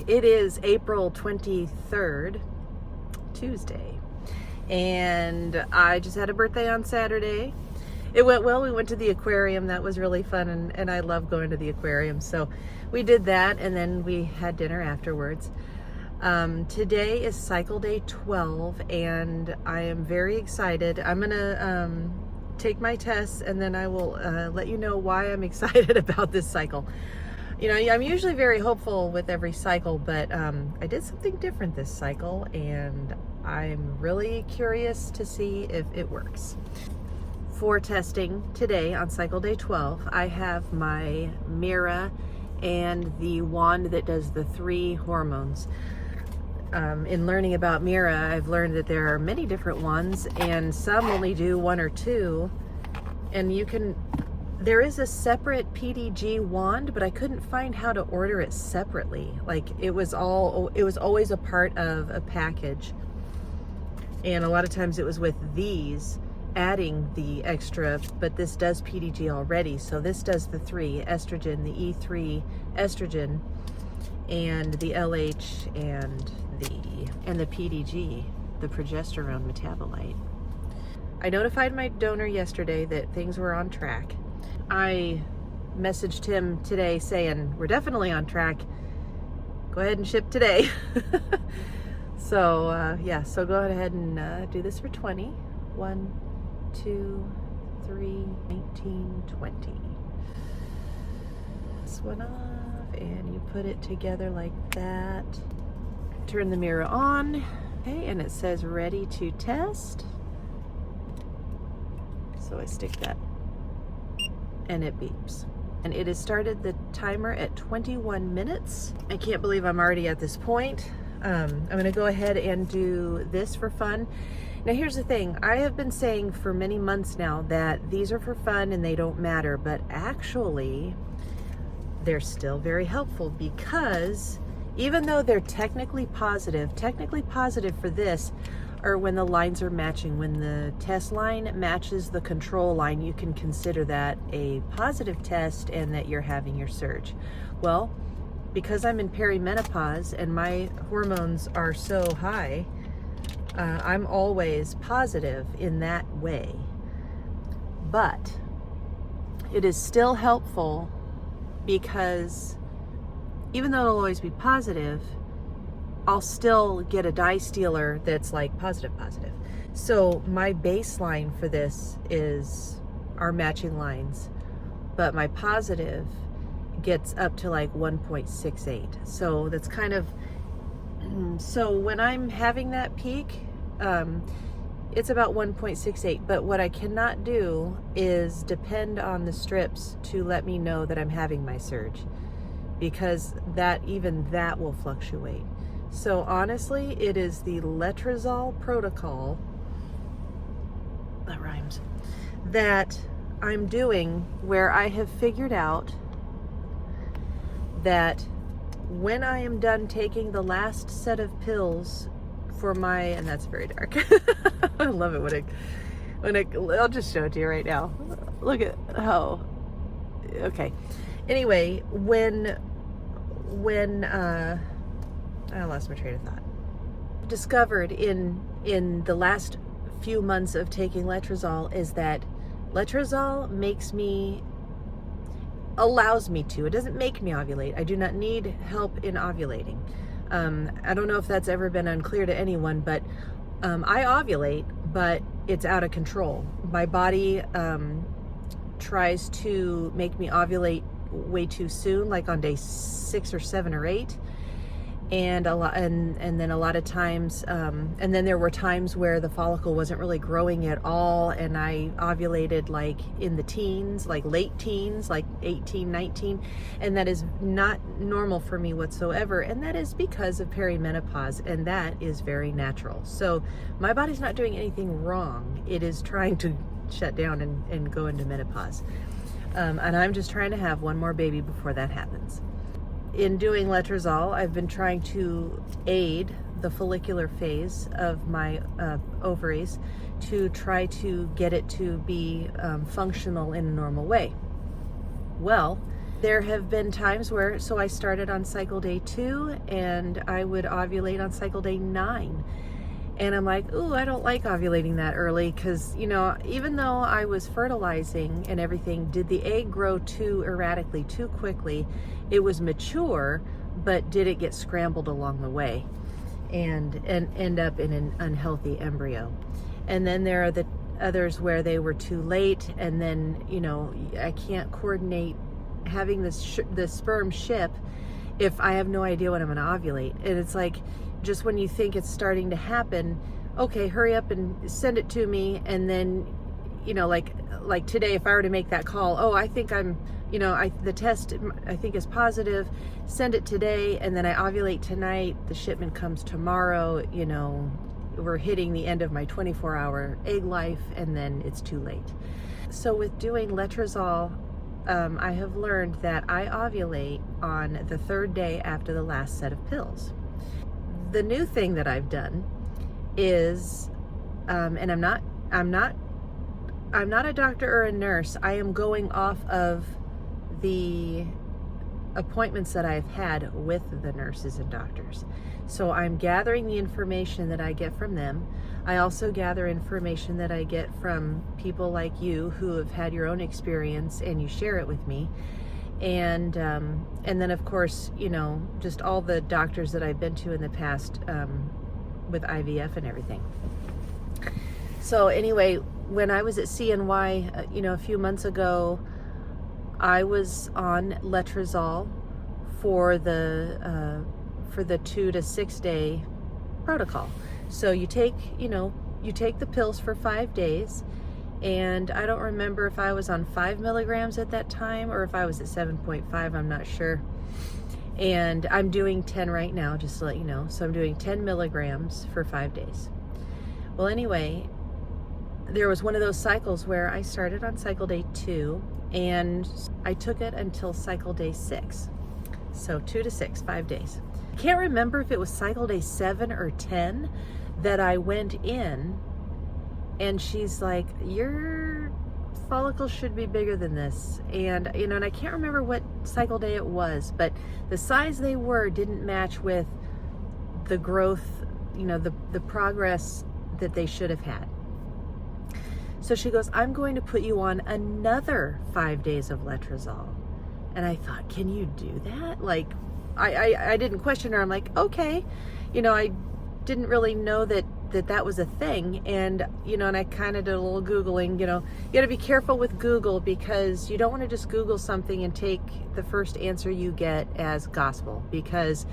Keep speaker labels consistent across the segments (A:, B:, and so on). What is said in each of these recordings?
A: It is April 23rd, Tuesday, and I just had a birthday on Saturday. It went well. We went to the aquarium. That was really fun, and I love going to the aquarium. So we did that, and then we had dinner afterwards. Today is cycle day 12, and I am very excited. I'm gonna take my tests, and then I will let you know why I'm excited about this cycle. You know, I'm usually very hopeful with every cycle, but I did something different this cycle, and I'm really curious to see if it works. For testing today on cycle day 12, I have my Mira and the wand that does the 3 hormones. In learning about Mira, I've learned that there are many different ones, and some only do 1 or 2, and there is a separate PDG wand, but I couldn't find how to order it separately. Like it was always a part of a package. And a lot of times it was with these adding the extra, but this does PDG already. So this does the 3 estrogen, the E3 estrogen, and the LH and the PDG, the progesterone metabolite. I notified my donor yesterday that things were on track. I messaged him today saying, we're definitely on track. Go ahead and ship today. So, yeah, so go ahead and do this for 20. 1, 2, 3, 19, 20. This one off, and you put it together like that. Turn the Mira on. Okay, and it says ready to test. So I stick that, and it beeps. And it has started the timer at 21 minutes. I can't believe I'm already at this point. I'm gonna go ahead and do this for fun. Now here's the thing, I have been saying for many months now that these are for fun and they don't matter, but actually they're still very helpful, because even though they're technically positive for this are when the lines are matching. When the test line matches the control line, you can consider that a positive test and that you're having your surge. Well, because I'm in perimenopause and my hormones are so high, I'm always positive in that way. But it is still helpful, because even though it'll always be positive, I'll still get a dye stealer that's like positive. So my baseline for this are matching lines, but my positive gets up to like 1.68. So that's kind of, so when I'm having that peak, it's about 1.68. But what I cannot do is depend on the strips to let me know that I'm having my surge, because even that will fluctuate. So honestly, it is the Letrozole protocol, that rhymes, that I'm doing, where I have figured out that when I am done taking the last set of pills for my, and that's very dark. I love it I'll just show it to you right now. Look at how, okay. Anyway, when I lost my train of thought. Discovered in the last few months of taking Letrozole is that Letrozole allows me to. It doesn't make me ovulate. I do not need help in ovulating. I don't know if that's ever been unclear to anyone, but I ovulate, but it's out of control. My body tries to make me ovulate way too soon, like on day 6 or 7 or 8. And then a lot of times, and then there were times where the follicle wasn't really growing at all, and I ovulated like in the teens, like late teens, like 18, 19, and that is not normal for me whatsoever, and that is because of perimenopause, and that is very natural. So my body's not doing anything wrong. It is trying to shut down and go into menopause, and I'm just trying to have one more baby before that happens. In doing Letrozole, I've been trying to aid the follicular phase of my ovaries to try to get it to be functional in a normal way. Well, there have been times where, so I started on cycle day 2 and I would ovulate on cycle day 9. And I'm like, ooh, I don't like ovulating that early because, you know, even though I was fertilizing and everything, did the egg grow too erratically, too quickly? It was mature, but did it get scrambled along the way and end up in an unhealthy embryo? And then there are the others where they were too late, and then, you know, I can't coordinate having the sperm ship if I have no idea when I'm going to ovulate. And it's like, just when you think it's starting to happen, okay, hurry up and send it to me. And then, you know, like today, if I were to make that call, oh, I think I'm, you know, the test I think is positive, send it today, and then I ovulate tonight, the shipment comes tomorrow, you know, we're hitting the end of my 24-hour egg life, and then it's too late. So with doing Letrozole, I have learned that I ovulate on the 3rd day after the last set of pills. The new thing that I've done is, and I'm not a doctor or a nurse. I am going off of the appointments that I've had with the nurses and doctors. So I'm gathering the information that I get from them. I also gather information that I get from people like you who have had your own experience and you share it with me. And then of course, you know, just all the doctors that I've been to in the past with IVF and everything. So anyway, when I was at CNY, you know, a few months ago, I was on Letrozole for the 2 to 6 day protocol. So you take the pills for 5 days. And I don't remember if I was on 5 milligrams at that time or if I was at 7.5, I'm not sure. And I'm doing 10 right now, just to let you know. So I'm doing 10 milligrams for 5 days. Well, anyway, there was one of those cycles where I started on cycle day 2 and I took it until cycle day 6. So 2 to 6, 5 days. I can't remember if it was cycle day 7 or 10 that I went in. And she's like, your follicles should be bigger than this. And, you know, and I can't remember what cycle day it was, but the size they were didn't match with the growth, you know, the progress that they should have had. So she goes, I'm going to put you on another 5 days of Letrozole. And I thought, can you do that? Like, I didn't question her. I'm like, okay. You know, I didn't really know that was a thing. And, you know, and I kind of did a little Googling. You know, you got to be careful with Google because you don't want to just Google something and take the first answer you get as gospel, because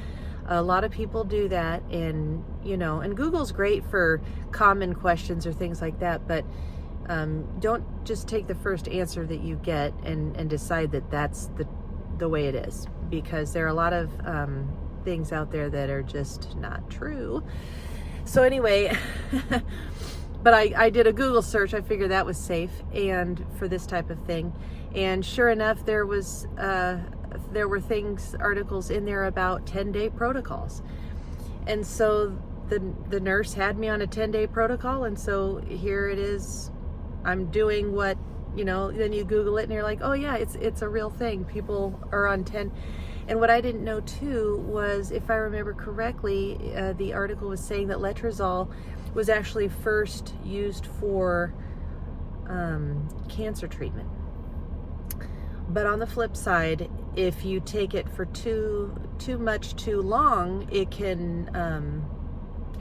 A: a lot of people do that. And, you know, and Google's great for common questions or things like that, but don't just take the first answer that you get and decide that that's the way it is, because there are a lot of things out there that are just not true. So anyway, but I did a Google search. I figured that was safe and for this type of thing. And sure enough, there were articles in there about 10-day protocols. And so the nurse had me on a 10-day protocol. And so here it is. I'm doing what, you know, then you Google it and you're like, oh yeah, it's a real thing. People are on 10. And what I didn't know too was, if I remember correctly, the article was saying that Letrozole was actually first used for cancer treatment. But on the flip side, if you take it for too much too long, it can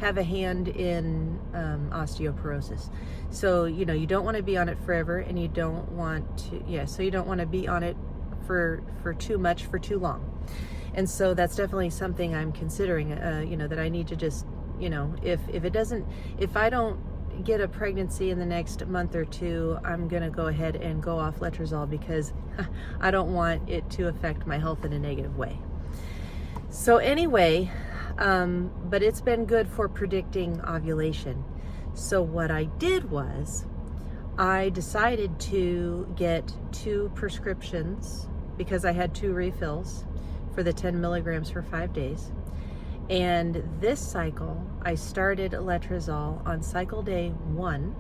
A: have a hand in osteoporosis. So, you know, you don't want to be on it forever, and you don't want to, so you don't want to be on it for too much for too long. And so that's definitely something I'm considering, you know, that I need to just, you know, if I don't get a pregnancy in the next month or two, I'm going to go ahead and go off Letrozole, because I don't want it to affect my health in a negative way. So anyway, but it's been good for predicting ovulation. So what I did was I decided to get 2 prescriptions, because I had 2 refills for the 10 milligrams for 5 days. And this cycle, I started Letrozole on cycle day 1,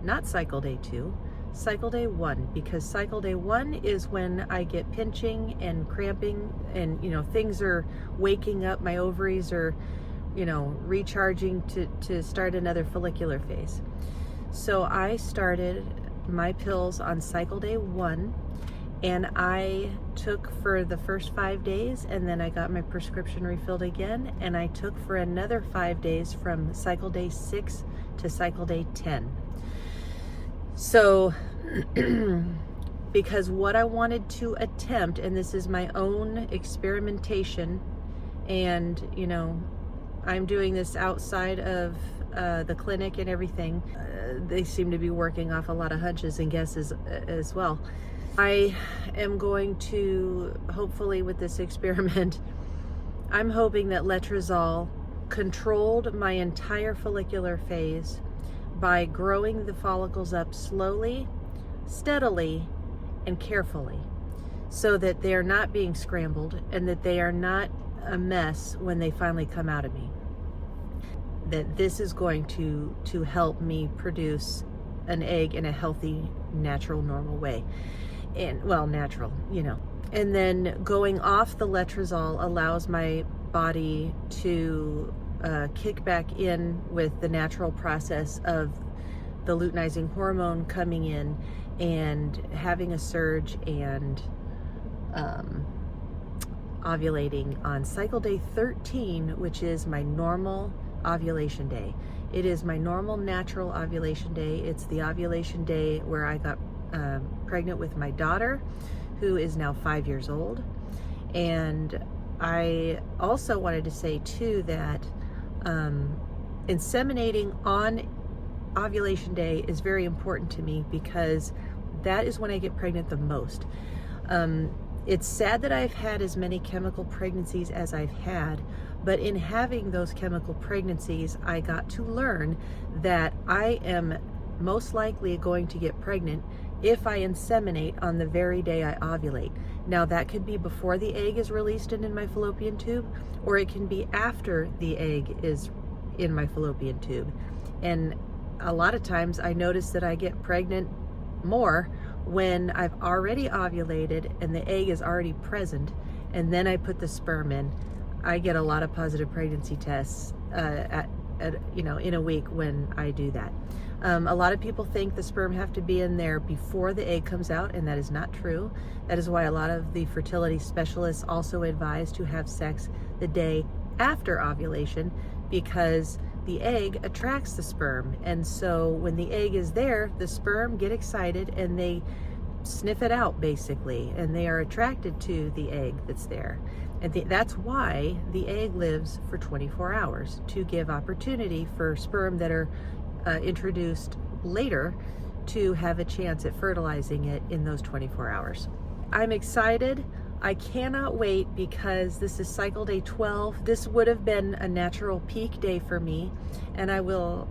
A: not cycle day 2, cycle day 1, because cycle day 1 is when I get pinching and cramping, and things are waking up, my ovaries are recharging to start another follicular phase. So I started my pills on cycle day 1, and I took for the first 5 days, and then I got my prescription refilled again, and I took for another 5 days from cycle day 6 to cycle day 10. So because what I wanted to attempt, and this is my own experimentation, and I'm doing this outside of the clinic and everything. They seem to be working off a lot of hunches and guesses as well. I am going to, hopefully with this experiment, I'm hoping that Letrozole controlled my entire follicular phase by growing the follicles up slowly, steadily, and carefully, so that they are not being scrambled and that they are not a mess when they finally come out of me. That this is going to help me produce an egg in a healthy, natural, normal way. And well, natural, And then going off the Letrozole allows my body to kick back in with the natural process of the luteinizing hormone coming in and having a surge and ovulating on cycle day 13, which is my normal ovulation day. It is my normal natural ovulation day. It's the ovulation day where I got pregnant with my daughter, who is now 5 years old. And I also wanted to say too that inseminating on ovulation day is very important to me, because that is when I get pregnant the most. It's sad that I've had as many chemical pregnancies as I've had, but in having those chemical pregnancies, I got to learn that I am most likely going to get pregnant if I inseminate on the very day I ovulate. Now, that could be before the egg is released in my fallopian tube, or it can be after the egg is in my fallopian tube. And a lot of times I notice that I get pregnant more when I've already ovulated and the egg is already present, and then I put the sperm in. I get a lot of positive pregnancy tests in a week when I do that. A lot of people think the sperm have to be in there before the egg comes out, and that is not true. That is why a lot of the fertility specialists also advise to have sex the day after ovulation, because the egg attracts the sperm. And so when the egg is there, the sperm get excited and they sniff it out basically, and they are attracted to the egg that's there. And that's why the egg lives for 24 hours, to give opportunity for sperm that are introduced later to have a chance at fertilizing it in those 24 hours. I'm excited. I cannot wait, because this is cycle day 12. This would have been a natural peak day for me, and I will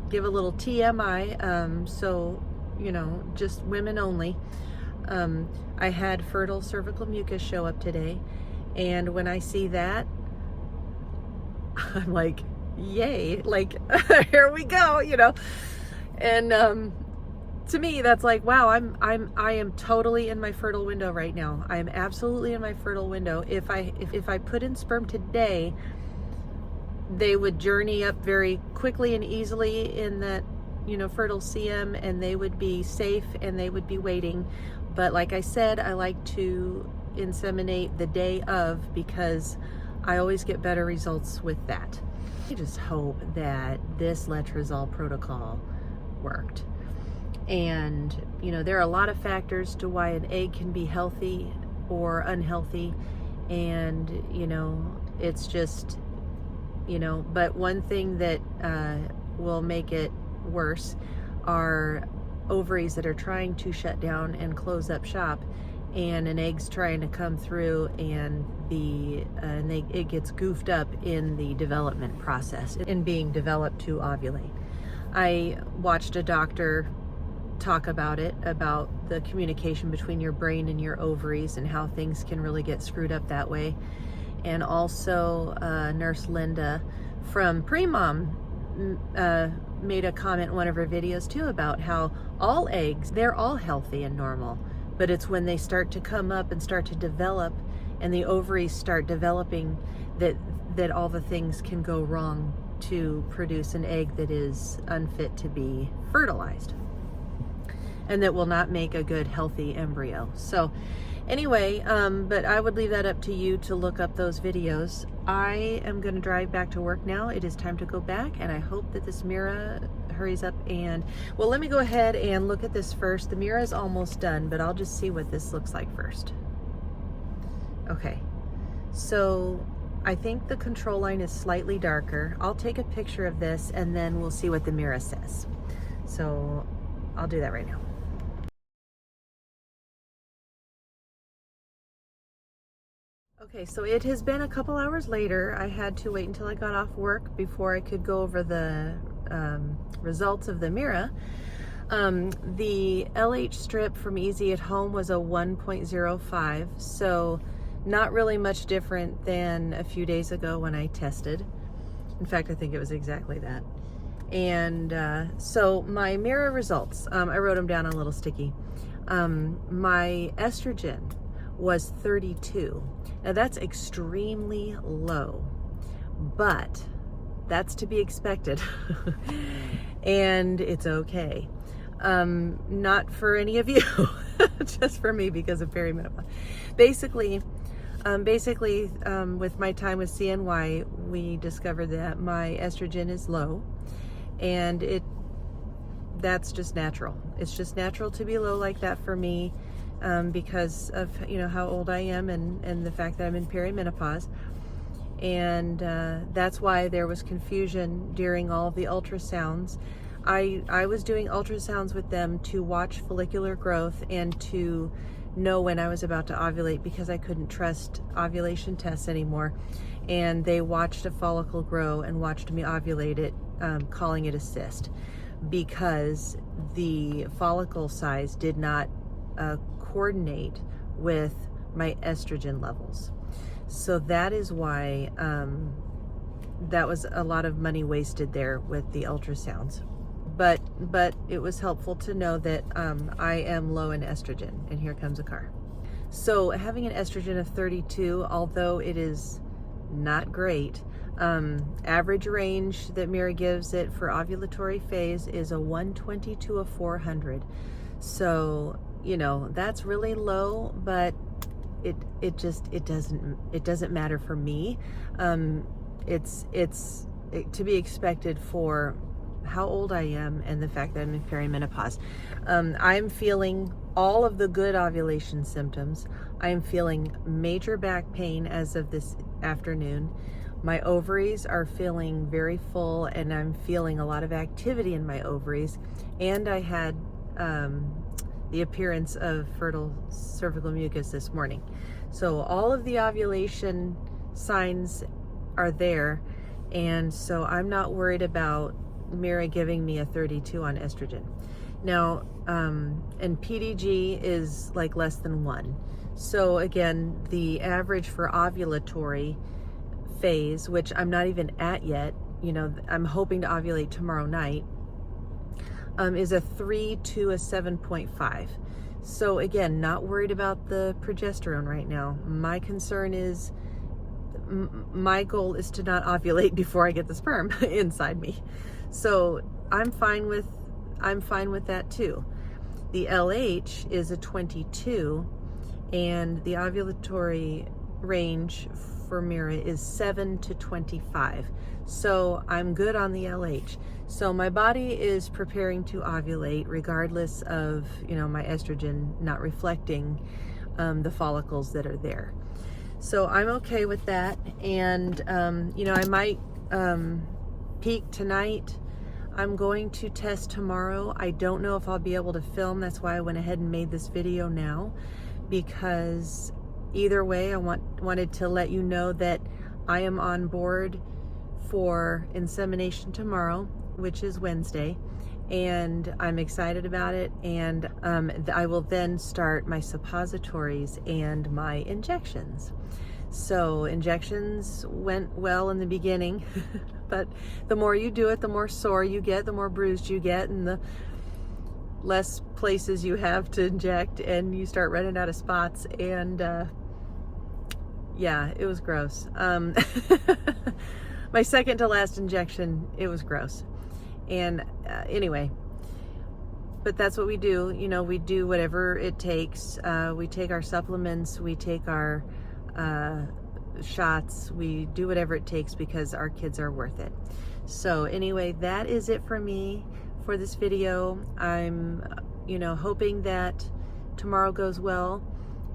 A: give a little TMI, so just women only. I had fertile cervical mucus show up today, and when I see that, I'm like, yay, like here we go, and to me that's like, wow, I am totally in my fertile window right now. I am absolutely in my fertile window. If I put in sperm today, they would journey up very quickly and easily in that fertile CM, and they would be safe and they would be waiting. But like I said, I like to inseminate the day of, because I always get better results with that. I just hope that this Letrozole protocol worked. And there are a lot of factors to why an egg can be healthy or unhealthy, and it's just but one thing that will make it worse are ovaries that are trying to shut down and close up shop, and an egg's trying to come through, and it gets goofed up in the development process in being developed to ovulate. I watched a doctor talk about the communication between your brain and your ovaries, and how things can really get screwed up that way. And also Nurse Linda from Pre-Mom made a comment in one of her videos too about how all eggs, they're all healthy and normal, but it's when they start to come up and start to develop and the ovaries start developing that all the things can go wrong to produce an egg that is unfit to be fertilized and that will not make a good healthy embryo. So anyway, but I would leave that up to you to look up those videos. I am going to drive back to work now. It is time to go back, and I hope that this Mira hurries up. And well, let me go ahead and look at this first. The Mira is almost done, but I'll just see what this looks like first. Okay, so I think the control line is slightly darker. I'll take a picture of this and then we'll see what the Mira says. So I'll do that right now. Okay, so it has been a couple hours later. I had to wait until I got off work before I could go over the results of the Mira. The LH strip from Easy at Home was a 1.05, so not really much different than a few days ago when I tested. In fact, I think it was exactly that. And so my Mira results, I wrote them down on a little sticky. My estrogen was 32. Now that's extremely low, but that's to be expected. And it's okay. Not for any of you, just for me because of perimenopause. Basically, with my time with CNY, we discovered that my estrogen is low, and that's just natural. It's just natural to be low like that for me, because of how old I am and the fact that I'm in perimenopause. And that's why there was confusion during all of the ultrasounds. I was doing ultrasounds with them to watch follicular growth and to know when I was about to ovulate, because I couldn't trust ovulation tests anymore. And they watched a follicle grow and watched me ovulate it, calling it a cyst, because the follicle size did not coordinate with my estrogen levels. So that is why that was a lot of money wasted there with the ultrasounds. But it was helpful to know that I am low in estrogen. And here comes a car. So having an estrogen of 32, although it is not great, average range that Mira gives it for ovulatory phase is a 120 to a 400. So that's really low, but it doesn't matter for me. It's to be expected for how old I am and the fact that I'm in perimenopause. I'm feeling all of the good ovulation symptoms. I'm feeling major back pain as of this afternoon. My ovaries are feeling very full, and I'm feeling a lot of activity in my ovaries. And I had the appearance of fertile cervical mucus this morning. So all of the ovulation signs are there, and so I'm not worried about Mira giving me a 32 on estrogen. Now, and PDG is like less than 1. So again, the average for ovulatory phase, which I'm not even at yet, I'm hoping to ovulate tomorrow night, is a 3 to a 7.5. So again, not worried about the progesterone right now. My concern is, my goal is to not ovulate before I get the sperm inside me. So I'm fine with that too. The LH is a 22, and the ovulatory range for Mira is 7 to 25. So I'm good on the LH. So my body is preparing to ovulate regardless of, my estrogen not reflecting the follicles that are there. So I'm okay with that. And, I might peak tonight. I'm going to test tomorrow. I don't know if I'll be able to film. That's why I went ahead and made this video now, because either way, I wanted to let you know that I am on board for insemination tomorrow, which is Wednesday, and I'm excited about it. And I will then start my suppositories and my injections. So injections went well in the beginning. But the more you do it, the more sore you get, the more bruised you get, and the less places you have to inject, and you start running out of spots. And yeah, it was gross. My second to last injection, it was gross. And anyway, but that's what we do. You know, we do whatever it takes. We take our supplements, we take our shots, we do whatever it takes because our kids are worth it. So anyway, that is it for me for this video. I'm, you know, hoping that tomorrow goes well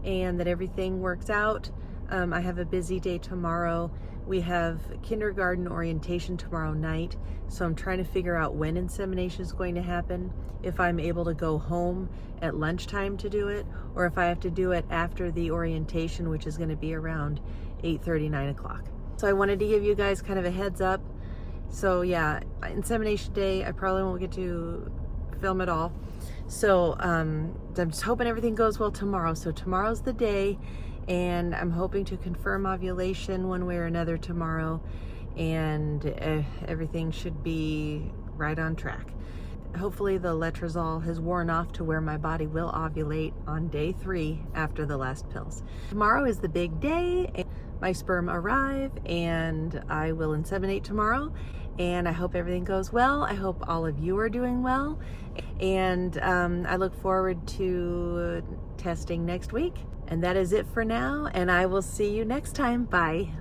A: and that everything works out. I have a busy day tomorrow. We have kindergarten orientation tomorrow night, so I'm trying to figure out when insemination is going to happen, if I'm able to go home at lunchtime to do it, or if I have to do it after the orientation, which is going to be around 8:30, 9 o'clock. So I wanted to give you guys kind of a heads up. So yeah, insemination day, I probably won't get to film it all. So I'm just hoping everything goes well tomorrow. So tomorrow's the day, and I'm hoping to confirm ovulation one way or another tomorrow, and everything should be right on track. Hopefully the letrozole has worn off to where my body will ovulate on day 3 after the last pills. Tomorrow is the big day. My sperm arrive and I will inseminate tomorrow, and I hope everything goes well. I hope all of you are doing well, and I look forward to testing next week. And that is it for now, and I will see you next time. Bye.